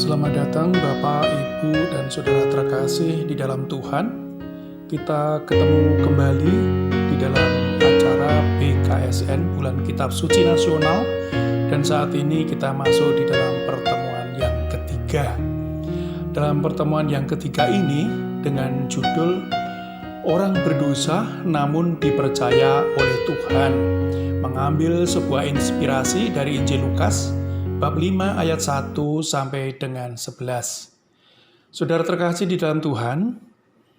Selamat datang Bapak, Ibu, dan Saudara terkasih di dalam Tuhan. Kita ketemu kembali di dalam acara PKSN Bulan Kitab Suci Nasional. Dan saat ini kita masuk di dalam pertemuan yang ketiga. Dalam pertemuan yang ketiga ini dengan judul Orang Berdosa Namun Dipercaya oleh Tuhan, mengambil sebuah inspirasi dari Injil Lukas bab 5 ayat 1 sampai dengan 11. Saudara terkasih di dalam Tuhan,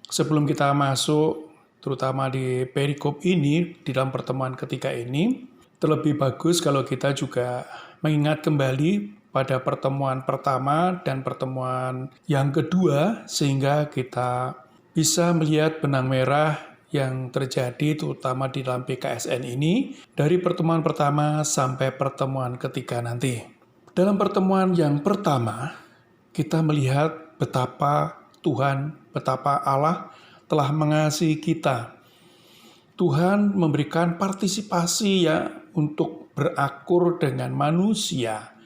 sebelum kita masuk terutama di perikop ini, di dalam pertemuan ketiga ini, terlebih bagus kalau kita juga mengingat kembali pada pertemuan pertama dan pertemuan yang kedua, sehingga kita bisa melihat benang merah yang terjadi terutama di dalam PKSN ini dari pertemuan pertama sampai pertemuan ketiga nanti. Dalam pertemuan yang pertama, kita melihat betapa Tuhan, betapa Allah telah mengasihi kita. Tuhan memberikan partisipasi ya untuk berakur dengan manusia.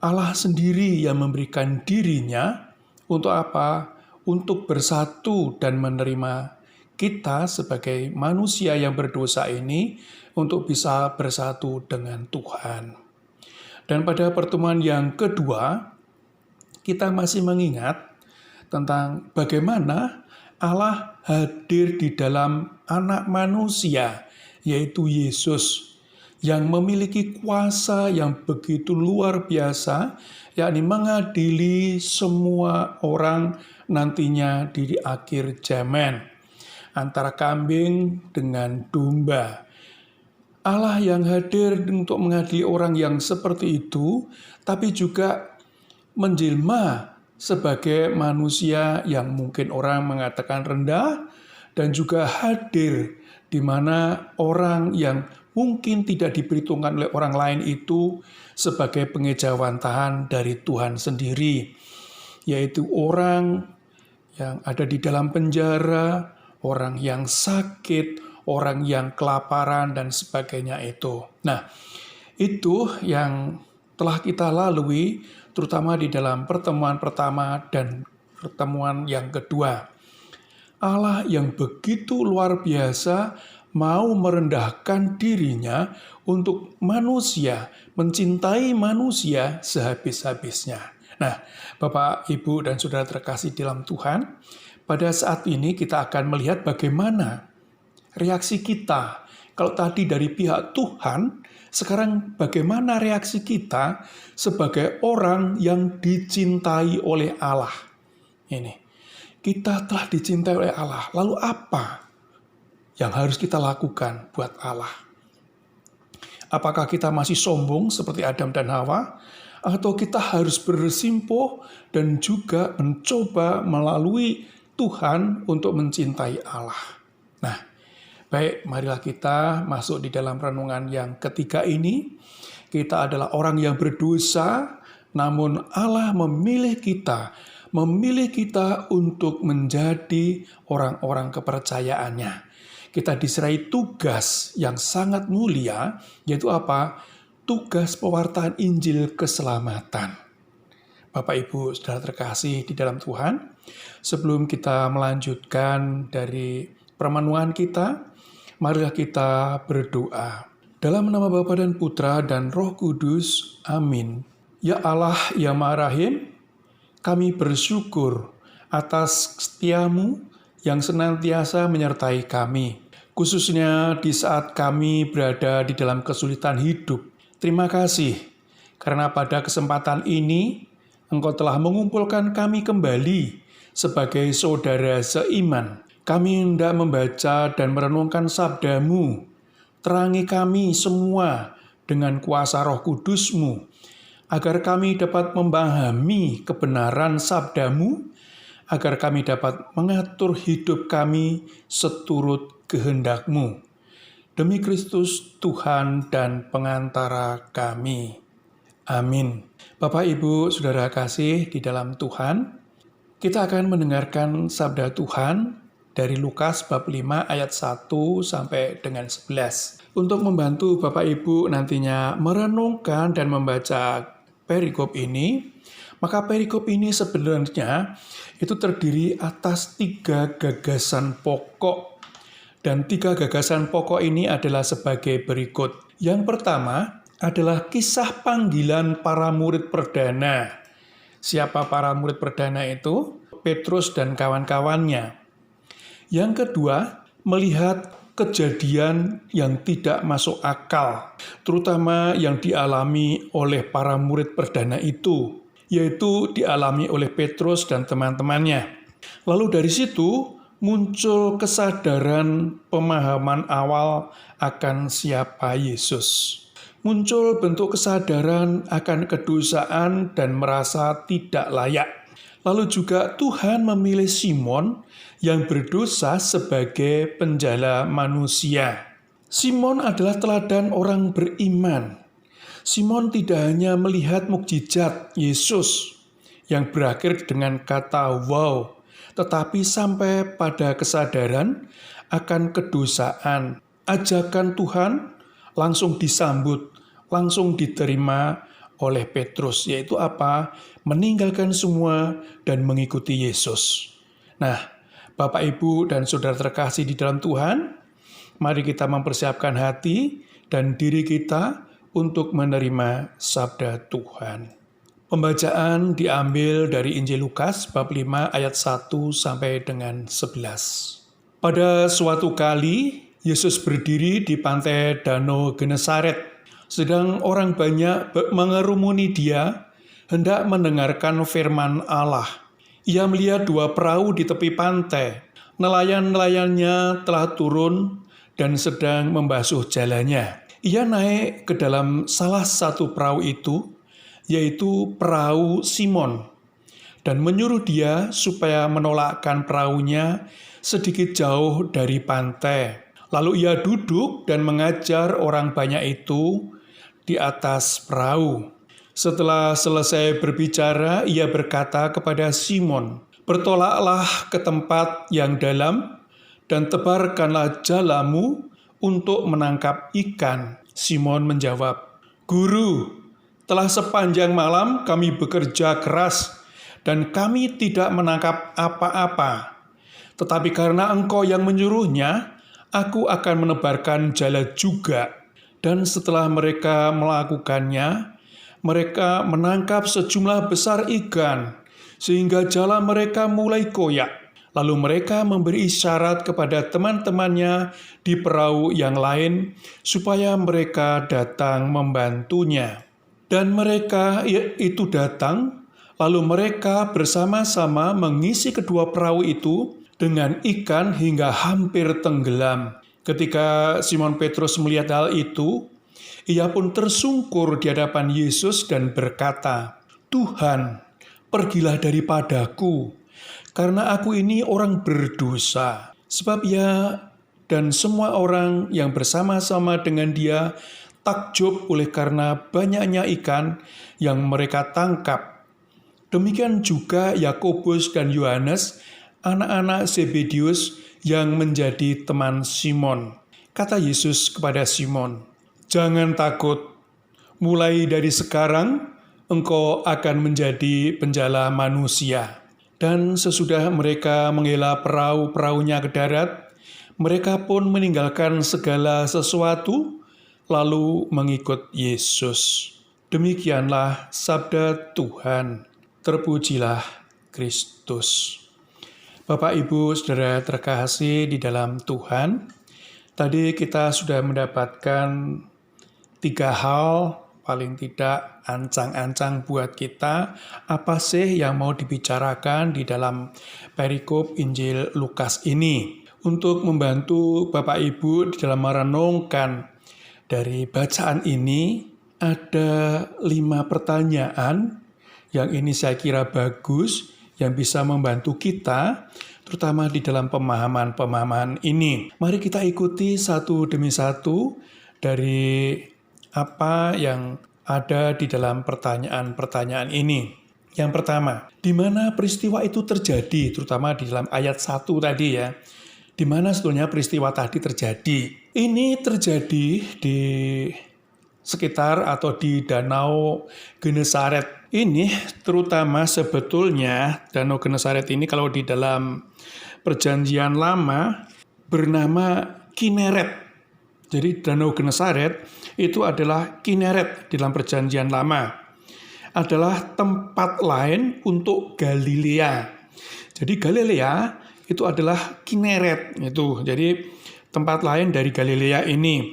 Allah sendiri yang memberikan dirinya untuk apa? Untuk bersatu dan menerima kita sebagai manusia yang berdosa ini untuk bisa bersatu dengan Tuhan. Dan pada pertemuan yang kedua, kita masih mengingat tentang bagaimana Allah hadir di dalam anak manusia, yaitu Yesus, yang memiliki kuasa yang begitu luar biasa, yakni mengadili semua orang nantinya di akhir zaman, antara kambing dengan domba. Allah yang hadir untuk mengadili orang yang seperti itu, tapi juga menjelma sebagai manusia yang mungkin orang mengatakan rendah, dan juga hadir di mana orang yang mungkin tidak diperhitungkan oleh orang lain itu sebagai pengejawantahan dari Tuhan sendiri, yaitu orang yang ada di dalam penjara, orang yang sakit, orang yang kelaparan, dan sebagainya itu. Nah, itu yang telah kita lalui, terutama di dalam pertemuan pertama dan pertemuan yang kedua. Allah yang begitu luar biasa mau merendahkan dirinya untuk manusia, mencintai manusia sehabis-habisnya. Nah, Bapak, Ibu, dan Saudara terkasih dalam Tuhan, pada saat ini kita akan melihat bagaimana reaksi kita. Kalau tadi dari pihak Tuhan, sekarang bagaimana reaksi kita sebagai orang yang dicintai oleh Allah. Ini, kita telah dicintai oleh Allah. Lalu apa yang harus kita lakukan buat Allah? Apakah kita masih sombong seperti Adam dan Hawa? Atau kita harus bersimpuh dan juga mencoba melalui Tuhan untuk mencintai Allah? Nah, baik, marilah kita masuk di dalam renungan yang ketiga ini. Kita adalah orang yang berdosa, namun Allah memilih kita untuk menjadi orang-orang kepercayaannya. Kita diserai tugas yang sangat mulia, yaitu apa? Tugas pewartaan Injil keselamatan. Bapak, Ibu, Saudara terkasih di dalam Tuhan, sebelum kita melanjutkan dari permenuhan kita, marilah kita berdoa. Dalam nama Bapa dan Putra dan Roh Kudus, amin. Ya Allah yang Maha Rahim, kami bersyukur atas setiamu yang senantiasa menyertai kami, khususnya di saat kami berada di dalam kesulitan hidup. Terima kasih, karena pada kesempatan ini, Engkau telah mengumpulkan kami kembali sebagai saudara seiman. Kami hendak membaca dan merenungkan sabda-Mu. Terangi kami semua dengan kuasa Roh Kudus-Mu, agar kami dapat memahami kebenaran sabda-Mu, agar kami dapat mengatur hidup kami seturut kehendak-Mu. Demi Kristus Tuhan dan pengantara kami. Amin. Bapak, Ibu, Saudara kasih di dalam Tuhan, kita akan mendengarkan sabda Tuhan dari Lukas bab 5 ayat 1 sampai dengan 11. Untuk membantu Bapak Ibu nantinya merenungkan dan membaca perikop ini, Maka perikop ini sebenarnya itu terdiri atas 3 gagasan pokok. Dan 3 gagasan pokok ini adalah sebagai berikut. Yang pertama adalah kisah panggilan para murid perdana. Siapa para murid perdana itu? Petrus dan kawan-kawannya. Yang kedua, melihat kejadian yang tidak masuk akal, terutama yang dialami oleh para murid perdana itu, yaitu dialami oleh Petrus dan teman-temannya. Lalu dari situ muncul kesadaran pemahaman awal akan siapa Yesus. Muncul bentuk kesadaran akan kedosaan dan merasa tidak layak. Lalu juga Tuhan memilih Simon yang berdosa sebagai penjala manusia. Simon adalah teladan orang beriman. Simon tidak hanya melihat mukjizat Yesus yang berakhir dengan kata wow, tetapi sampai pada kesadaran akan kedosaan. Ajakan Tuhan langsung disambut, langsung diterima oleh Petrus, yaitu apa? Meninggalkan semua dan mengikuti Yesus. Nah, Bapak, Ibu, dan Saudara terkasih di dalam Tuhan, mari kita mempersiapkan hati dan diri kita untuk menerima sabda Tuhan. Pembacaan diambil dari Injil Lukas bab 5 ayat 1 sampai dengan 11. Pada suatu kali, Yesus berdiri di pantai Danau Genesaret. Sedang orang banyak mengerumuni dia, hendak mendengarkan firman Allah. Ia melihat 2 perahu di tepi pantai. Nelayan-nelayannya telah turun dan sedang membasuh jalannya. Ia naik ke dalam salah satu perahu itu, yaitu perahu Simon, dan menyuruh dia supaya menolakkan perahunya sedikit jauh dari pantai. Lalu ia duduk dan mengajar orang banyak itu di atas perahu. Setelah selesai berbicara, ia berkata kepada Simon, "Bertolaklah ke tempat yang dalam dan tebarkanlah jalamu untuk menangkap ikan." Simon menjawab, "Guru, telah sepanjang malam kami bekerja keras dan kami tidak menangkap apa-apa. Tetapi karena Engkau yang menyuruhnya, aku akan menebarkan jala juga." Dan setelah mereka melakukannya, mereka menangkap sejumlah besar ikan, sehingga jala mereka mulai koyak. Lalu mereka memberi isyarat kepada teman-temannya di perahu yang lain, supaya mereka datang membantunya. Dan mereka itu datang, lalu mereka bersama-sama mengisi kedua perahu itu dengan ikan hingga hampir tenggelam. Ketika Simon Petrus melihat hal itu, ia pun tersungkur di hadapan Yesus dan berkata, "Tuhan, pergilah daripadaku, karena aku ini orang berdosa." Sebab ia dan semua orang yang bersama-sama dengan dia takjub oleh karena banyaknya ikan yang mereka tangkap. Demikian juga Yakobus dan Yohanes, anak-anak Zebedius yang menjadi teman Simon. Kata Yesus kepada Simon, "Jangan takut, mulai dari sekarang engkau akan menjadi penjala manusia." Dan sesudah mereka menghela perahu-perahunya ke darat, mereka pun meninggalkan segala sesuatu, lalu mengikut Yesus. Demikianlah sabda Tuhan. Terpujilah Kristus. Bapak, Ibu, Saudara terkasih di dalam Tuhan, tadi kita sudah mendapatkan 3 hal, paling tidak ancang-ancang buat kita, apa sih yang mau dibicarakan di dalam perikop Injil Lukas ini. Untuk membantu Bapak Ibu di dalam merenungkan dari bacaan ini, ada 5 pertanyaan yang ini saya kira bagus, yang bisa membantu kita, terutama di dalam pemahaman-pemahaman ini. Mari kita ikuti satu demi satu dari apa yang ada di dalam pertanyaan-pertanyaan ini. Yang pertama, di mana peristiwa itu terjadi, terutama di dalam ayat 1 tadi ya. Di mana sebetulnya peristiwa tadi terjadi? Ini terjadi di sekitar atau di Danau Genesaret. Ini terutama sebetulnya Danau Genesaret ini kalau di dalam Perjanjian Lama bernama Kineret. Jadi Danau Genesaret itu adalah Kineret di dalam Perjanjian Lama. Adalah tempat lain untuk Galilea. Jadi Galilea itu adalah Kineret itu. Jadi tempat lain dari Galilea ini.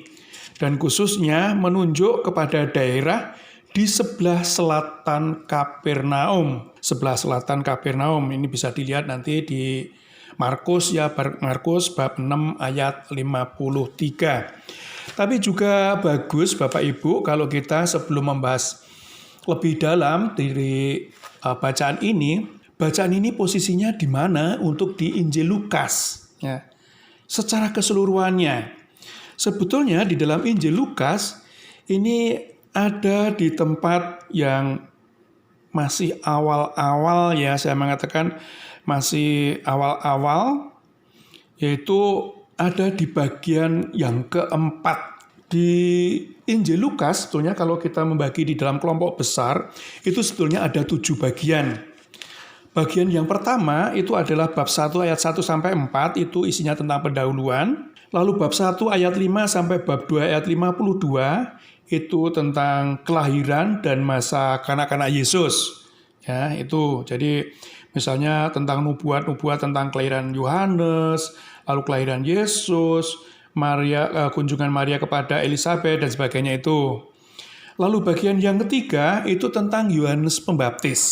Dan khususnya menunjuk kepada daerah di sebelah selatan Kapernaum. Sebelah selatan Kapernaum ini bisa dilihat nanti di Markus ya, Markus bab 6 ayat 53. Tapi juga bagus Bapak Ibu kalau kita sebelum membahas lebih dalam dari bacaan ini posisinya di mana untuk di Injil Lukas ya. Secara keseluruhannya. Sebetulnya di dalam Injil Lukas ini ada di tempat yang masih awal-awal ya, saya mengatakan masih awal-awal, yaitu ada di bagian yang keempat. Di Injil Lukas sebetulnya kalau kita membagi di dalam kelompok besar, itu sebetulnya ada 7 bagian. Bagian yang pertama itu adalah bab 1 ayat 1-4, itu isinya tentang pendahuluan. Lalu bab 1 ayat 5 sampai bab 2 ayat 52, itu tentang kelahiran dan masa kanak-kanak Yesus. Ya, itu. Jadi misalnya tentang nubuat-nubuat tentang kelahiran Yohanes, lalu kelahiran Yesus, kunjungan Maria kepada Elisabet dan sebagainya itu. Lalu bagian yang ketiga itu tentang Yohanes Pembaptis.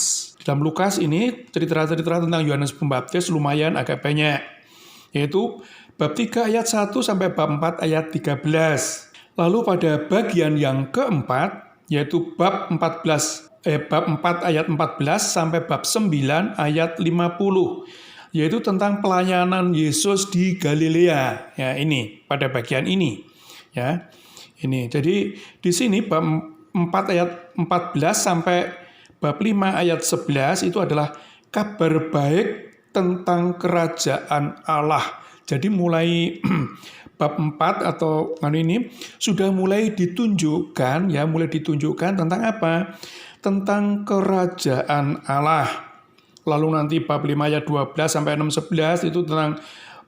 Dalam Lukas ini cerita-cerita tentang Yohanes Pembaptis lumayan agak banyak. Yaitu bab 3 ayat 1 sampai bab 4 ayat 13. Lalu pada bagian yang keempat, yaitu bab 4 ayat 14 sampai bab 9 ayat 50, yaitu tentang pelayanan Yesus di Galilea. Ya, ini pada bagian ini. Ya. Ini. Jadi di sini bab 4 ayat 14 sampai bab 5 ayat 11 itu adalah kabar baik tentang kerajaan Allah. Jadi mulai bab 4 atau ini sudah mulai ditunjukkan tentang apa? Tentang kerajaan Allah. Lalu nanti bab 5 ayat 12 sampai 6-11 itu tentang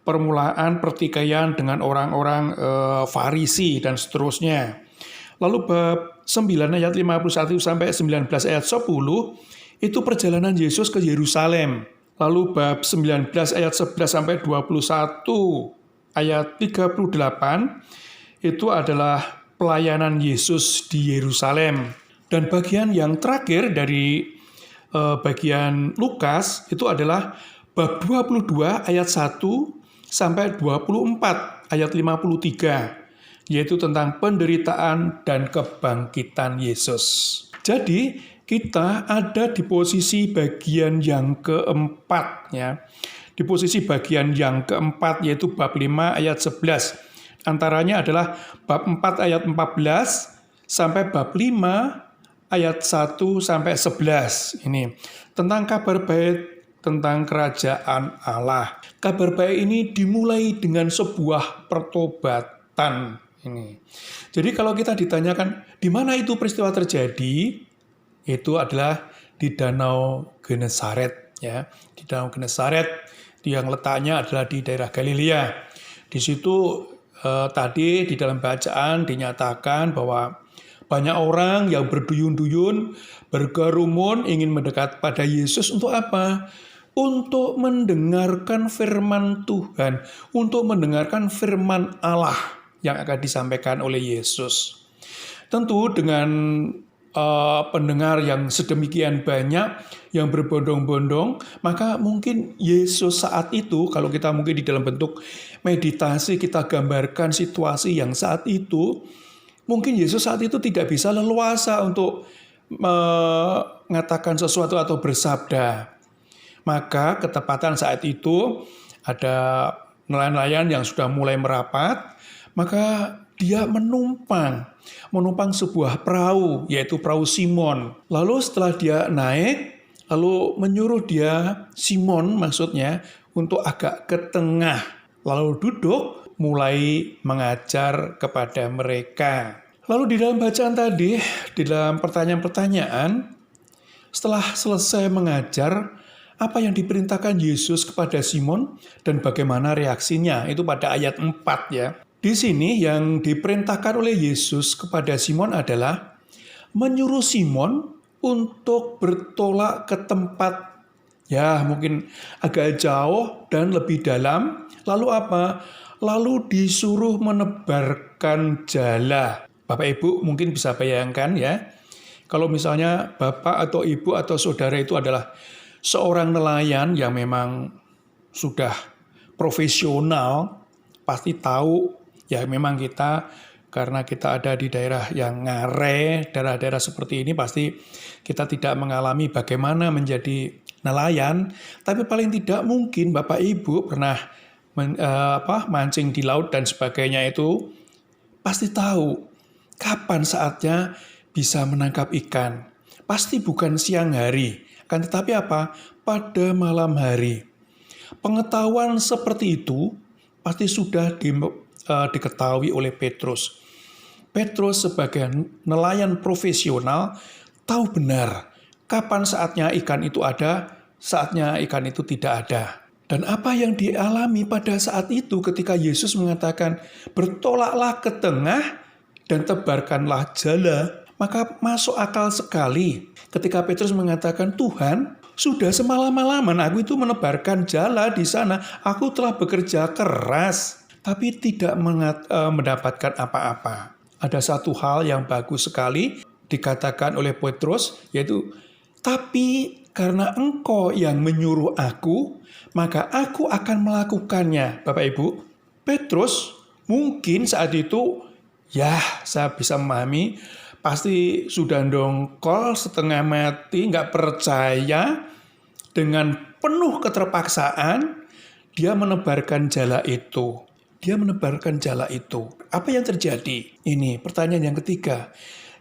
permulaan pertikaian dengan orang-orang Farisi dan seterusnya. Lalu bab 9 ayat 51 sampai 19 ayat 10 itu perjalanan Yesus ke Yerusalem. Lalu bab 19 ayat 11 sampai 21 ayat 38 itu adalah pelayanan Yesus di Yerusalem. Dan bagian yang terakhir dari bagian Lukas itu adalah bab 22 ayat 1 sampai 24 ayat 53, yaitu tentang penderitaan dan kebangkitan Yesus. Jadi kita ada di posisi bagian yang keempat ya. Di posisi bagian yang keempat yaitu bab 5 ayat 11. Antaranya adalah bab 4 ayat 14 sampai bab 5 ayat 1 sampai 11. Ini tentang kabar baik tentang kerajaan Allah. Kabar baik ini dimulai dengan sebuah pertobatan ini. Jadi kalau kita ditanyakan di mana itu peristiwa terjadi, itu adalah di Danau Genesaret ya. Di Danau Genesaret yang letaknya adalah di daerah Galilea. Di situ tadi di dalam bacaan dinyatakan bahwa banyak orang yang berduyun-duyun, berkerumun ingin mendekat pada Yesus untuk apa? Untuk mendengarkan firman Tuhan, untuk mendengarkan firman Allah yang akan disampaikan oleh Yesus. Tentu dengan pendengar yang sedemikian banyak, yang berbondong-bondong, maka mungkin Yesus saat itu, kalau kita mungkin di dalam bentuk meditasi, kita gambarkan situasi yang saat itu, mungkin Yesus saat itu tidak bisa leluasa untuk mengatakan sesuatu atau bersabda. Maka ketepatan saat itu ada nelayan-nelayan yang sudah mulai merapat, maka dia menumpang sebuah perahu, yaitu perahu Simon. Lalu setelah dia naik, lalu menyuruh dia, Simon maksudnya, untuk agak ke tengah. Lalu duduk, mulai mengajar kepada mereka. Lalu di dalam bacaan tadi, di dalam pertanyaan-pertanyaan, Setelah selesai mengajar, apa yang diperintahkan Yesus kepada Simon dan bagaimana reaksinya, itu pada ayat 4 ya. Di sini yang diperintahkan oleh Yesus kepada Simon adalah menyuruh Simon untuk bertolak ke tempat ya mungkin agak jauh dan lebih dalam. Lalu apa? Lalu disuruh menebarkan jala. Bapak Ibu mungkin bisa bayangkan ya. Kalau misalnya Bapak atau Ibu atau Saudara itu adalah seorang nelayan yang memang sudah profesional, pasti tahu ya memang kita karena kita ada di daerah yang ngare, daerah-daerah seperti ini pasti kita tidak mengalami bagaimana menjadi nelayan, tapi paling tidak mungkin Bapak Ibu pernah mancing di laut dan sebagainya itu pasti tahu kapan saatnya bisa menangkap ikan. Pasti bukan siang hari, kan tetapi apa? Pada malam hari. Pengetahuan seperti itu pasti sudah diketahui oleh Petrus. Petrus sebagai nelayan profesional tahu benar kapan saatnya ikan itu ada, saatnya ikan itu tidak ada. Dan apa yang dialami pada saat itu ketika Yesus mengatakan, bertolaklah ke tengah dan tebarkanlah jala, maka masuk akal sekali ketika Petrus mengatakan, Tuhan, sudah semalam-malaman aku itu menebarkan jala di sana, aku telah bekerja keras, tapi tidak mendapatkan apa-apa. Ada satu hal yang bagus sekali dikatakan oleh Petrus, yaitu, tapi karena engkau yang menyuruh aku, maka aku akan melakukannya. Bapak Ibu, Petrus mungkin saat itu, ya saya bisa memahami, pasti sudah dongkol setengah mati, nggak percaya, dengan penuh keterpaksaan, dia menebarkan jala itu. Dia menebarkan jala itu. Apa yang terjadi? Ini pertanyaan yang ketiga.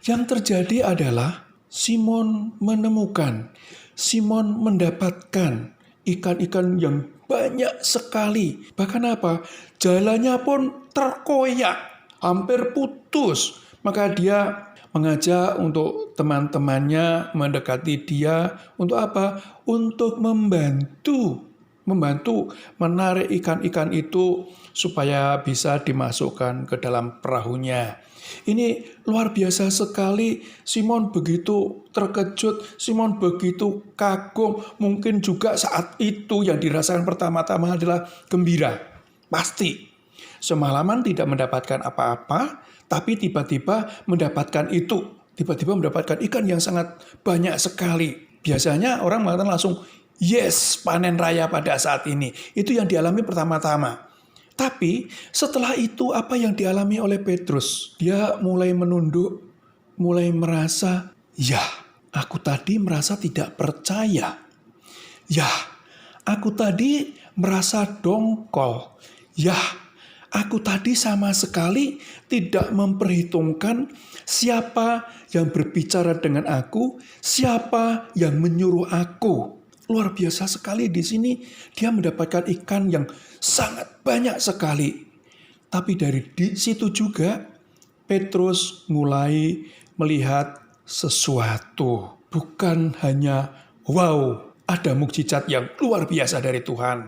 Yang terjadi adalah Simon menemukan, Simon mendapatkan ikan-ikan yang banyak sekali. Bahkan apa? Jalannya pun terkoyak, hampir putus. Maka dia mengajak untuk teman-temannya mendekati dia. Untuk apa? Untuk membantu menarik ikan-ikan itu supaya bisa dimasukkan ke dalam perahunya. Ini luar biasa sekali. Simon begitu terkejut, Simon begitu kagum. Mungkin juga saat itu yang dirasakan pertama-tama adalah gembira. Pasti. Semalaman tidak mendapatkan apa-apa, tapi tiba-tiba mendapatkan itu. Tiba-tiba mendapatkan ikan yang sangat banyak sekali. Biasanya orang mengatakan langsung, yes, panen raya pada saat ini. Itu yang dialami pertama-tama. Tapi setelah itu apa yang dialami oleh Petrus? Dia mulai menunduk, mulai merasa, ya, aku tadi merasa tidak percaya. Ya, aku tadi merasa dongkol. Ya, aku tadi sama sekali tidak memperhitungkan siapa yang berbicara dengan aku, siapa yang menyuruh aku. Luar biasa sekali di sini dia mendapatkan ikan yang sangat banyak sekali. Tapi dari di situ juga Petrus mulai melihat sesuatu. Bukan hanya wow, ada mukjizat yang luar biasa dari Tuhan.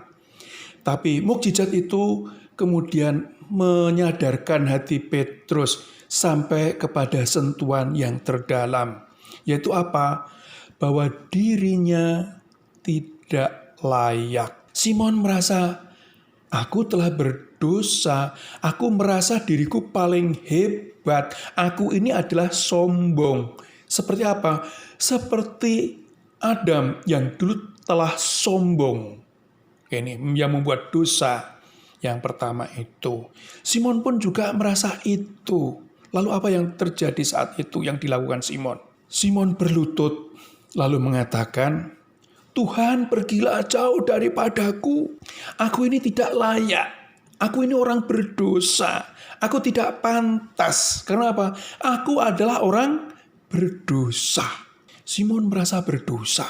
Tapi mukjizat itu kemudian menyadarkan hati Petrus sampai kepada sentuhan yang terdalam. Yaitu apa? Bahwa dirinya tidak layak. Simon merasa, aku telah berdosa, aku merasa diriku paling hebat, aku ini adalah sombong. Seperti apa? Seperti Adam yang dulu telah sombong. Ini yang membuat dosa yang pertama itu. Simon pun juga merasa itu. Lalu apa yang terjadi saat itu yang dilakukan Simon? Simon berlutut lalu mengatakan, Tuhan, pergilah jauh daripadaku. Aku ini tidak layak. Aku ini orang berdosa. Aku tidak pantas. Karena apa? Aku adalah orang berdosa. Simon merasa berdosa.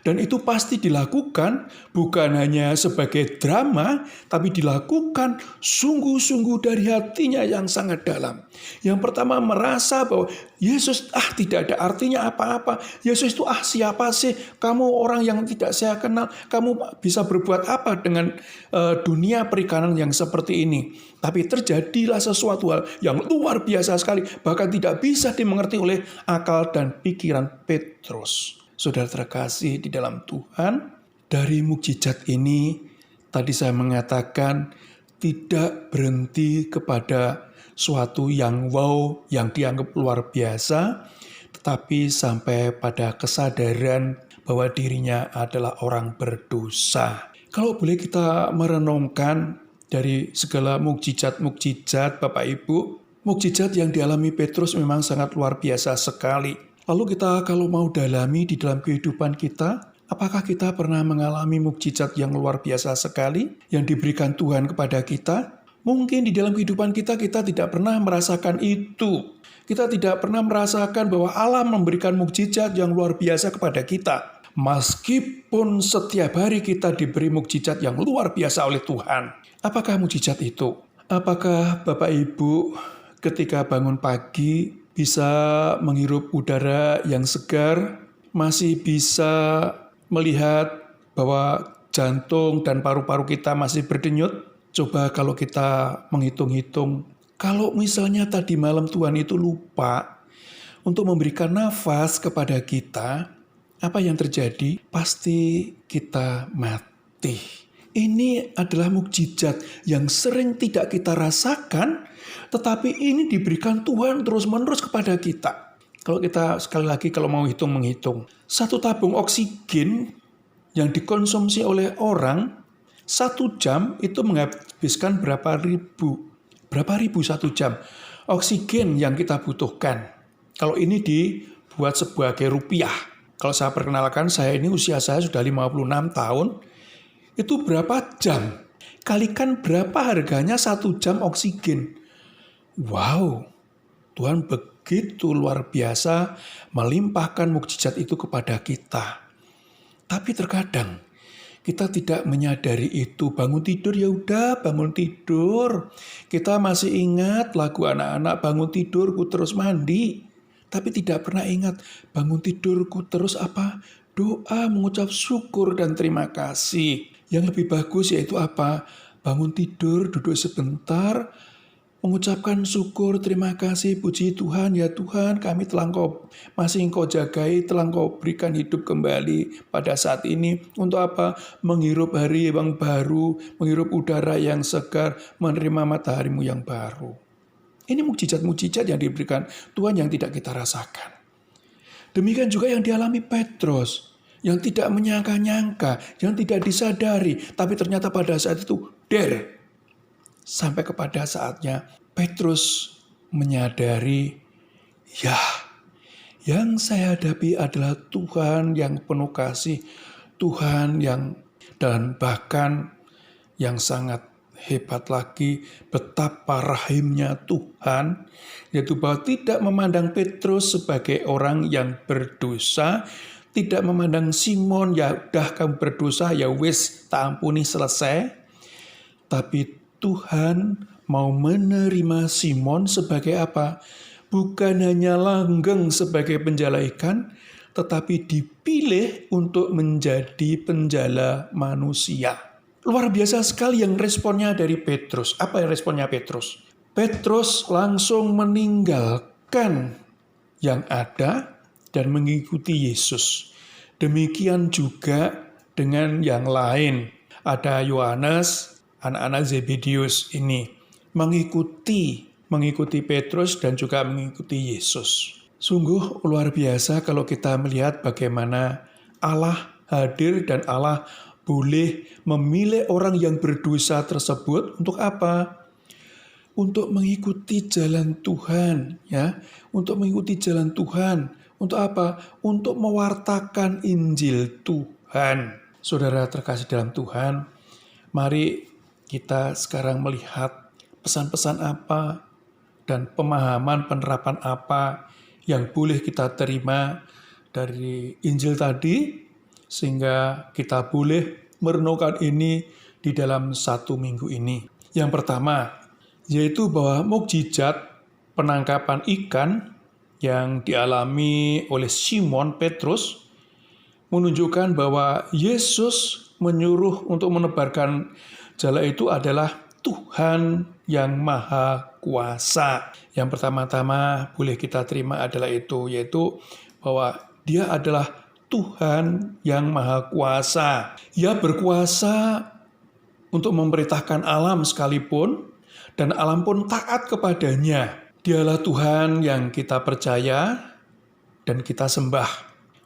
Dan itu pasti dilakukan bukan hanya sebagai drama, tapi dilakukan sungguh-sungguh dari hatinya yang sangat dalam. Yang pertama merasa bahwa Yesus tidak ada artinya apa-apa. Yesus itu siapa sih? Kamu orang yang tidak saya kenal. Kamu bisa berbuat apa dengan dunia perikanan yang seperti ini? Tapi terjadilah sesuatu hal yang luar biasa sekali. Bahkan tidak bisa dimengerti oleh akal dan pikiran Petrus. Saudara terkasih di dalam Tuhan, dari mukjizat ini tadi saya mengatakan tidak berhenti kepada suatu yang wow, yang dianggap luar biasa, tetapi sampai pada kesadaran bahwa dirinya adalah orang berdosa. Kalau boleh kita merenungkan dari segala mukjizat Bapak Ibu, mukjizat yang dialami Petrus memang sangat luar biasa sekali. Lalu kita kalau mau dalami di dalam kehidupan kita, apakah kita pernah mengalami mukjizat yang luar biasa sekali yang diberikan Tuhan kepada kita? Mungkin di dalam kehidupan kita tidak pernah merasakan itu. Kita tidak pernah merasakan bahwa Allah memberikan mukjizat yang luar biasa kepada kita. Meskipun setiap hari kita diberi mukjizat yang luar biasa oleh Tuhan. Apakah mukjizat itu? Apakah Bapak Ibu ketika bangun pagi bisa menghirup udara yang segar, masih bisa melihat bahwa jantung dan paru-paru kita masih berdenyut? Coba kalau kita menghitung-hitung, kalau misalnya tadi malam Tuhan itu lupa untuk memberikan nafas kepada kita, apa yang terjadi? Pasti kita mati. Ini adalah mukjizat yang sering tidak kita rasakan, tetapi ini diberikan Tuhan terus-menerus kepada kita. Kalau kita sekali lagi kalau mau menghitung, satu tabung oksigen yang dikonsumsi oleh orang 1 jam itu menghabiskan berapa ribu 1 jam oksigen yang kita butuhkan. Kalau ini dibuat sebagai rupiah, kalau saya perkenalkan, usia saya sudah 56 tahun, itu berapa jam? Kalikan berapa harganya 1 jam oksigen. Wow, Tuhan begitu luar biasa melimpahkan mukjizat itu kepada kita. Tapi terkadang kita tidak menyadari itu. Bangun tidur ya udah bangun tidur. Kita masih ingat lagu anak-anak, bangun tidurku terus mandi. Tapi tidak pernah ingat bangun tidurku terus apa? Doa, mengucap syukur dan terima kasih. Yang lebih bagus yaitu apa? Bangun tidur, duduk sebentar, mengucapkan syukur, terima kasih, puji Tuhan, ya Tuhan, kami telah masih Engkau jagai, telah Engkau berikan hidup kembali pada saat ini. Untuk apa? Menghirup hari yang baru, menghirup udara yang segar, menerima mataharimu yang baru. Ini mukjizat-mukjizat yang diberikan Tuhan yang tidak kita rasakan. Demikian juga yang dialami Petrus, yang tidak menyangka-nyangka, yang tidak disadari, tapi ternyata pada saat itu sampai kepada saatnya Petrus menyadari, ya, yang saya hadapi adalah Tuhan yang penuh kasih, Tuhan yang dan bahkan yang sangat hebat lagi, betapa rahimnya Tuhan, yaitu bahwa tidak memandang Petrus sebagai orang yang berdosa, tidak memandang Simon, ya udah kamu berdosa, ya wis tak ampuni selesai, tapi Tuhan mau menerima Simon sebagai apa? Bukan hanya langgeng sebagai penjala ikan, tetapi dipilih untuk menjadi penjala manusia. Luar biasa sekali yang responnya dari Petrus. Apa yang responnya Petrus? Petrus langsung meninggalkan yang ada dan mengikuti Yesus. Demikian juga dengan yang lain. Ada Yohanes, anak-anak Zebedeus ini mengikuti Petrus dan juga mengikuti Yesus. Sungguh luar biasa kalau kita melihat bagaimana Allah hadir dan Allah boleh memilih orang yang berdosa tersebut untuk apa? Untuk mengikuti jalan Tuhan, ya. Untuk mengikuti jalan Tuhan. Untuk apa? Untuk mewartakan Injil Tuhan. Saudara terkasih dalam Tuhan, mari kita sekarang melihat pesan-pesan apa dan pemahaman penerapan apa yang boleh kita terima dari Injil tadi, sehingga kita boleh merenungkan ini di dalam 1 minggu ini. Yang pertama, yaitu bahwa mukjizat penangkapan ikan yang dialami oleh Simon Petrus menunjukkan bahwa Yesus menyuruh untuk menebarkan jala itu adalah Tuhan yang Maha Kuasa. Yang pertama-tama boleh kita terima adalah itu, yaitu bahwa Dia adalah Tuhan yang Maha Kuasa. Ia berkuasa untuk memerintahkan alam sekalipun, dan alam pun taat kepadanya. Dialah Tuhan yang kita percaya dan kita sembah.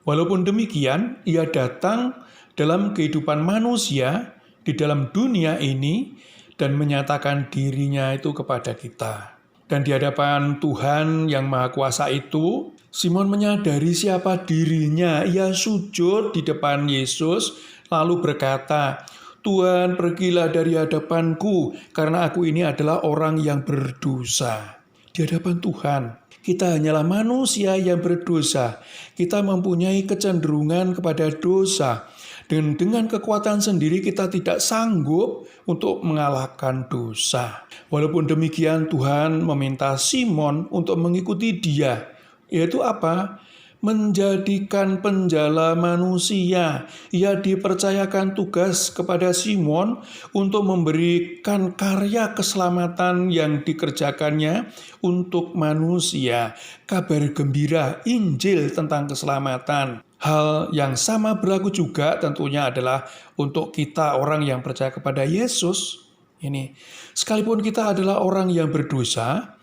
Walaupun demikian, Ia datang dalam kehidupan manusia di dalam dunia ini dan menyatakan dirinya itu kepada kita. Dan di hadapan Tuhan yang Maha Kuasa itu, Simon menyadari siapa dirinya. Ia sujud di depan Yesus lalu berkata, "Tuhan, pergilah dari hadapanku, karena aku ini adalah orang yang berdosa." Di hadapan Tuhan, kita hanyalah manusia yang berdosa. Kita mempunyai kecenderungan kepada dosa. Dan dengan kekuatan sendiri kita tidak sanggup untuk mengalahkan dosa. Walaupun demikian, Tuhan meminta Simon untuk mengikuti Dia. Yaitu apa? Menjadikan penjala manusia. Ia dipercayakan tugas kepada Simon untuk memberikan karya keselamatan yang dikerjakannya untuk manusia. Kabar gembira, Injil tentang keselamatan. Hal yang sama berlaku juga tentunya adalah untuk kita orang yang percaya kepada Yesus. Ini, sekalipun kita adalah orang yang berdosa,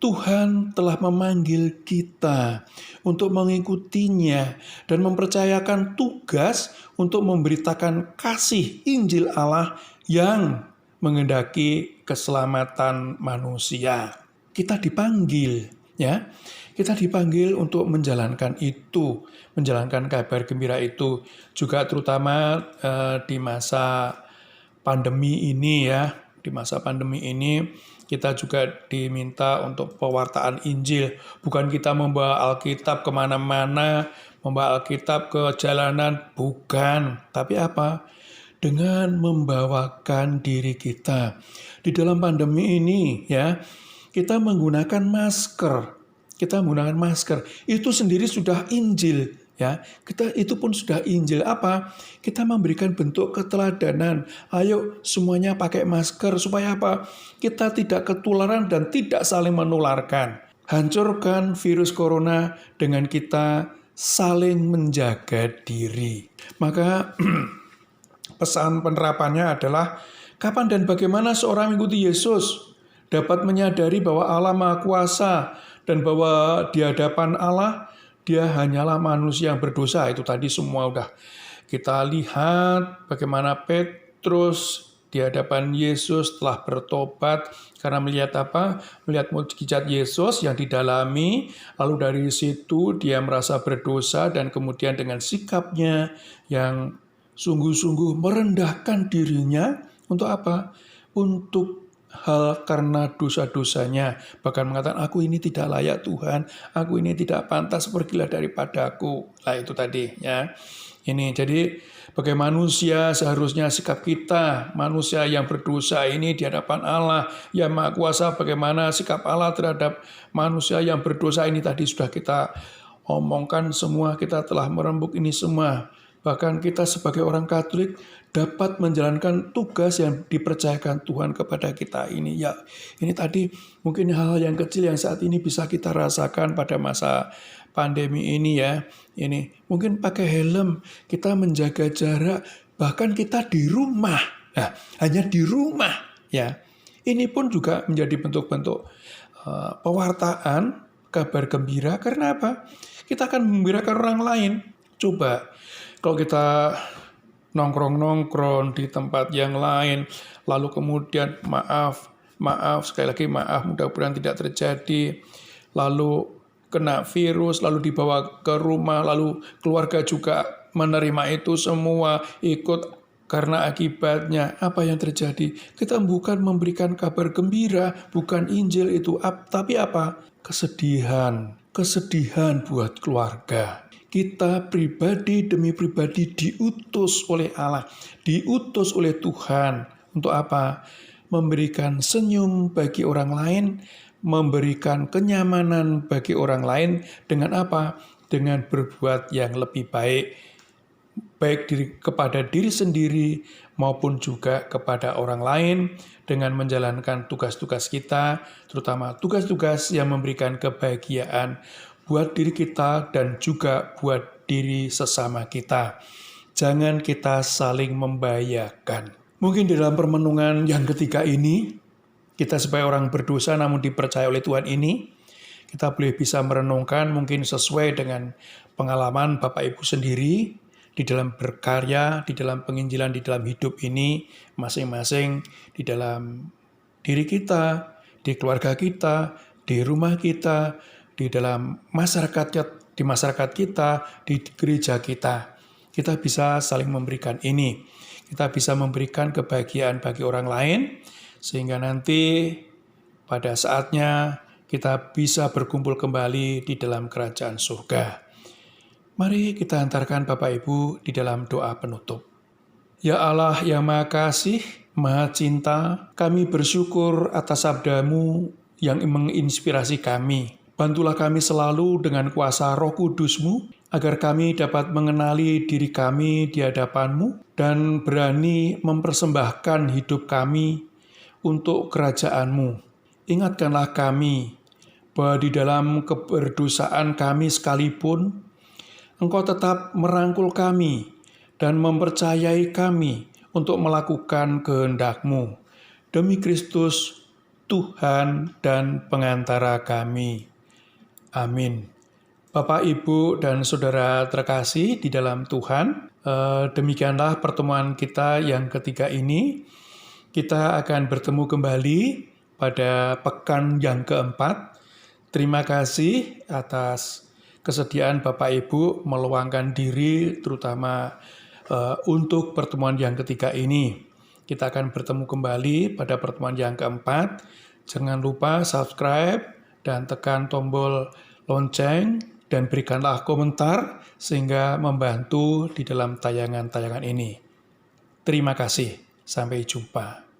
Tuhan telah memanggil kita untuk mengikutinya dan mempercayakan tugas untuk memberitakan kasih Injil Allah yang menghendaki keselamatan manusia. Kita dipanggil, ya. Kita dipanggil untuk menjalankan itu, menjalankan kabar gembira itu, juga terutama di masa pandemi ini ya. Di masa pandemi ini kita juga diminta untuk pewartaan Injil. Bukan kita membawa Alkitab kemana-mana, membawa Alkitab ke jalanan, bukan. Tapi apa? Dengan membawakan diri kita. Di dalam pandemi ini ya, kita menggunakan masker. Itu sendiri sudah Injil. Ya, itu pun sudah Injil. Apa? Kita memberikan bentuk keteladanan. Ayo semuanya pakai masker supaya apa? Kita tidak ketularan dan tidak saling menularkan. Hancurkan virus corona dengan kita saling menjaga diri. Maka pesan penerapannya adalah kapan dan bagaimana seorang mengikuti Yesus dapat menyadari bahwa Allah Maha Kuasa dan bahwa di hadapan Allah Dia hanyalah manusia yang berdosa. Itu tadi semua udah kita lihat bagaimana Petrus di hadapan Yesus telah bertobat karena melihat apa? Melihat mukjizat Yesus yang didalami, lalu dari situ dia merasa berdosa dan kemudian dengan sikapnya yang sungguh-sungguh merendahkan dirinya untuk apa? Untuk hal karena dosa-dosanya, bahkan mengatakan aku ini tidak layak Tuhan, aku ini tidak pantas, pergilah daripadaku. Nah itu tadi ya. Ini jadi sebagai manusia seharusnya sikap kita, manusia yang berdosa ini di hadapan Allah yang Maha Kuasa, bagaimana sikap Allah terhadap manusia yang berdosa ini tadi sudah kita omongkan semua, kita telah merembuk ini semua. Bahkan kita sebagai orang Katolik dapat menjalankan tugas yang dipercayakan Tuhan kepada kita ini. Ya, ini tadi mungkin hal-hal yang kecil yang saat ini bisa kita rasakan pada masa pandemi ini ya. Ini mungkin pakai helm, kita menjaga jarak, bahkan kita di rumah. Nah, hanya di rumah ya. Ini pun juga menjadi bentuk-bentuk pewartaan kabar gembira. Karena apa? Kita akan membirakan orang lain. Coba kalau kita nongkrong-nongkrong di tempat yang lain, lalu kemudian maaf, sekali lagi maaf, mudah-mudahan tidak terjadi, lalu kena virus, lalu dibawa ke rumah, lalu keluarga juga menerima itu semua, ikut karena akibatnya apa yang terjadi? Kita bukan memberikan kabar gembira, bukan Injil itu, tapi apa? kesedihan buat keluarga. Kita pribadi demi pribadi diutus oleh Allah, diutus oleh Tuhan. Untuk apa? Memberikan senyum bagi orang lain, memberikan kenyamanan bagi orang lain. Dengan apa? Dengan berbuat yang lebih baik, kepada diri sendiri maupun juga kepada orang lain, dengan menjalankan tugas-tugas kita, terutama tugas-tugas yang memberikan kebahagiaan buat diri kita dan juga buat diri sesama kita. Jangan kita saling membahayakan. Mungkin di dalam permenungan yang ketiga ini, kita sebagai orang berdosa namun dipercaya oleh Tuhan ini, kita boleh bisa merenungkan mungkin sesuai dengan pengalaman Bapak Ibu sendiri di dalam berkarya, di dalam penginjilan, di dalam hidup ini, masing-masing di dalam diri kita, di keluarga kita, di rumah kita, di dalam masyarakat kita, di gereja kita. Kita bisa saling memberikan ini. Kita bisa memberikan kebahagiaan bagi orang lain, sehingga nanti pada saatnya kita bisa berkumpul kembali di dalam kerajaan surga. Mari kita antarkan Bapak Ibu di dalam doa penutup. Ya Allah yang Maha Kasih, Maha Cinta, kami bersyukur atas sabda-Mu yang menginspirasi kami. Bantulah kami selalu dengan kuasa Roh Kudus-Mu, agar kami dapat mengenali diri kami di hadapan-Mu dan berani mempersembahkan hidup kami untuk kerajaan-Mu. Ingatkanlah kami bahwa di dalam keberdosaan kami sekalipun, Engkau tetap merangkul kami dan mempercayai kami untuk melakukan kehendak-Mu. Demi Kristus, Tuhan dan pengantara kami. Amin. Bapak, Ibu, dan Saudara terkasih di dalam Tuhan, demikianlah pertemuan kita yang ketiga ini. Kita akan bertemu kembali pada pekan yang keempat. Terima kasih atas kesediaan Bapak Ibu meluangkan diri terutama untuk pertemuan yang ketiga ini. Kita akan bertemu kembali pada pertemuan yang keempat. Jangan lupa subscribe dan tekan tombol lonceng dan berikanlah komentar sehingga membantu di dalam tayangan-tayangan ini. Terima kasih. Sampai jumpa.